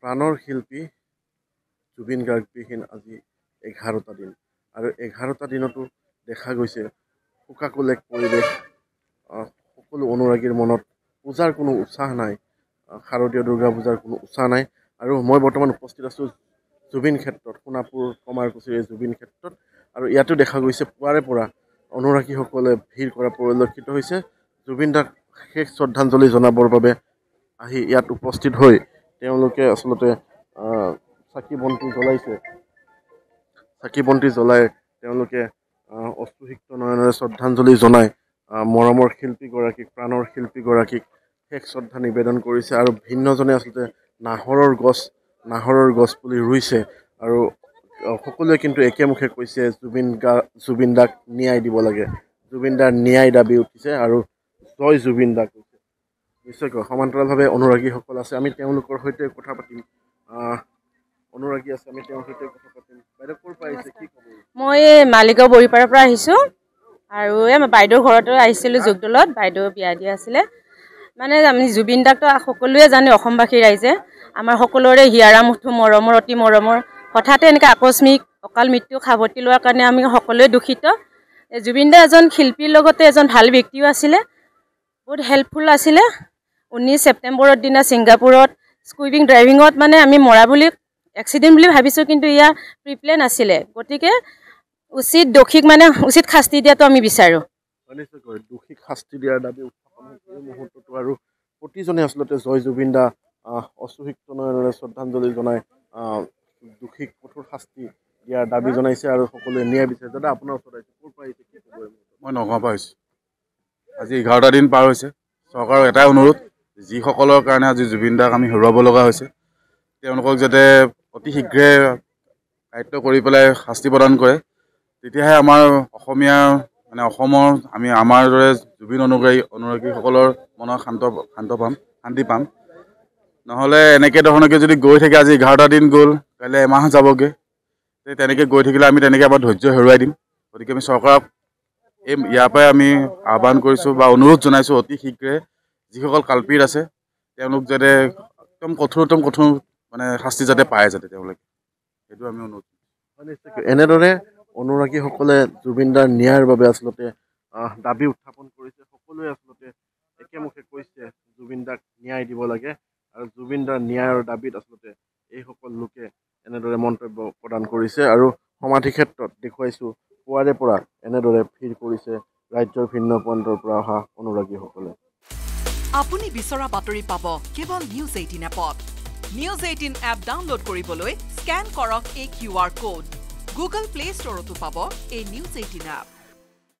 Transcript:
প্ৰাণৰ শিল্পী জুবিন গাৰ্গ বিহীন আজি 11টা দিন আৰু 11টা দিনতো দেখা গৈছে শোকাকুল এক পৰিৱেশ সকলো অনুৰাগীৰ মনত পূজাৰ কোনো উৎসাহ নাই শাৰদীয় দুৰ্গা পূজাৰ কোনো উৎসাহ নাই আৰু মই বৰ্তমান উপস্থিত আছোঁ জুবিন ক্ষেত্ৰত সোণাপুৰ কমাৰকুছিৰ জুবিন ক্ষেত্ৰত আৰু ইয়াতো দেখা গৈছে পুৱাৰে পৰা অনুৰাগীসকলে ভিৰ কৰা পৰিলক্ষিত হৈছে জুবিন দাক শেষ শ্ৰদ্ধাঞ্জলি জনাবৰ বাবে আহি ইয়াত উপস্থিত হৈ তেওঁলোকে আচলতে চাকি বন্তি জ্বলাই তেওঁলোকে অশ্ৰুসিক্ত নয়নেৰে শ্ৰদ্ধাঞ্জলি জনাই মৰমৰ শিল্পীগৰাকীক প্ৰাণৰ শিল্পীগৰাকীক শেষ শ্ৰদ্ধা নিবেদন কৰিছে আৰু ভিন্নজনে আচলতে নাহৰৰ গছ পুলি ৰুইছে আৰু সকলোৱে কিন্তু একেমুখে কৈছে জুবিন দাক ন্যায় দিব লাগে জুবিন দাৰ ন্যায় দাবী উঠিছে আৰু জয় জুবিন দা কৈছে নিশ্চয়কৈ সমান্তৰালভাৱে অনুৰাগীসকল আছে আমি তেওঁলোকৰ সৈতে কথা পাতিম অনুৰাগী আছে আমি তেওঁৰ সৈতে কথা পাতিম বাইদেউ ক'ৰ পৰা আহিছে কি ক'ব মই মালিগাঁও বৰিপাৰাৰ পৰা আহিছোঁ আৰু বাইদেউৰ ঘৰতো আহিছিলোঁ যোগদলত বাইদেউ বিয়া দিয়া আছিলে মানে আমি জুবিন দাকতো সকলোৱে জানে অসমবাসী ৰাইজে আমাৰ সকলোৰে হিয়াৰা মুঠু মৰমৰ অতি মৰমৰ হঠাতে এনেকৈ আকস্মিক অকাল মৃত্যু সাৱটি লোৱাৰ কাৰণে আমি সকলোৱে দুখিত জুবিন দা এজন শিল্পীৰ লগতে এজন ভাল ব্যক্তিও আছিলে বহুত হেল্পফুল আছিলে 19 ছেপ্টেম্বৰৰ দিনা ছিংগাপুৰত স্কুইবিং ড্ৰাইভিঙত মানে আমি মৰা বুলি এক্সিডেণ্ট বুলি ভাবিছোঁ কিন্তু ইয়াৰ প্ৰিপ্লেন আছিলে গতিকে উচিত দোষীক মানে উচিত শাস্তি দিয়াটো আমি বিচাৰোঁ নিশ্চয়কৈ দোষীক শাস্তি দিয়াৰ দাবী উত্থাপন হৈছে এই মুহূৰ্তটো আৰু প্ৰতিজনে আচলতে জয় জুবিন দা অশ্ৰুসিক্ত নয়নেৰে শ্ৰদ্ধাঞ্জলি জনাই দোষীক কঠোৰ শাস্তি দিয়াৰ দাবী জনাইছে আৰু সকলোৱে ন্যায় বিচাৰে দাদা আপোনাৰ ওচৰত আহিছে ক'ৰ পৰা আহিছে কি ক'ব মই নগাঁৱৰ পৰা আহিছোঁ আজি 11টা দিন পাৰ হৈছে চৰকাৰৰ এটাই অনুৰোধ যিসকলৰ কাৰণে আজি জুবিন দাক আমি হেৰুৱাব লগা হৈছে তেওঁলোকক যাতে অতি শীঘ্ৰে কাৰ্য কৰি পেলাই শাস্তি প্ৰদান কৰে তেতিয়াহে আমাৰ অসমীয়া মানে অসমৰ আমি আমাৰ দৰে জুবিন অনুৰাগীসকলৰ মনত শান্তি পাম নহ'লে এনেকৈ ধৰণকে যদি গৈ থাকে আজি 11টা দিন গ'ল কাইলৈ এমাহ যাবগৈ তেনেকৈ গৈ থাকিলে আমি তেনেকৈ আমাৰ ধৈৰ্য হেৰুৱাই দিম গতিকে আমি চৰকাৰক ইয়াৰ পৰাই আমি আহ্বান কৰিছোঁ বা অনুৰোধ জনাইছোঁ অতি শীঘ্ৰে যিসকল কালপিত আছে তেওঁলোক যাতে একদম কঠোৰ মানে শাস্তি যাতে পায় যাতে তেওঁলোকে সেইটো আমি অনুৰোধ এনেদৰে অনুৰাগীসকলে জুবিন দাৰ ন্যায়ৰ বাবে আচলতে দাবী উত্থাপন কৰিছে সকলোৱে আচলতে একেমুখে কৈছে জুবিন দাক ন্যায় দিব লাগে আৰু জুবিন দাৰ ন্যায়ৰ দাবীত আচলতে এইসকল লোকে এনেদৰে মন্তব্য প্ৰদান কৰিছে আৰু সমাধি ক্ষেত্ৰত দেখুৱাইছোঁ পুৱাৰে পৰা এনেদৰে ভিৰ কৰিছে ৰাজ্যৰ ভিন্ন প্ৰান্তৰ পৰা অহা অনুৰাগীসকলে আপুনি বিচৰা বাতৰি পাব কেৱল নিউজ 18 এপত নিউজ 18 এপ ডাউনলোড কৰিবলৈ স্কেন কৰক এই QR কোড গুগল প্লে ষ্টৰতো পাব এই নিউজ 18 এপ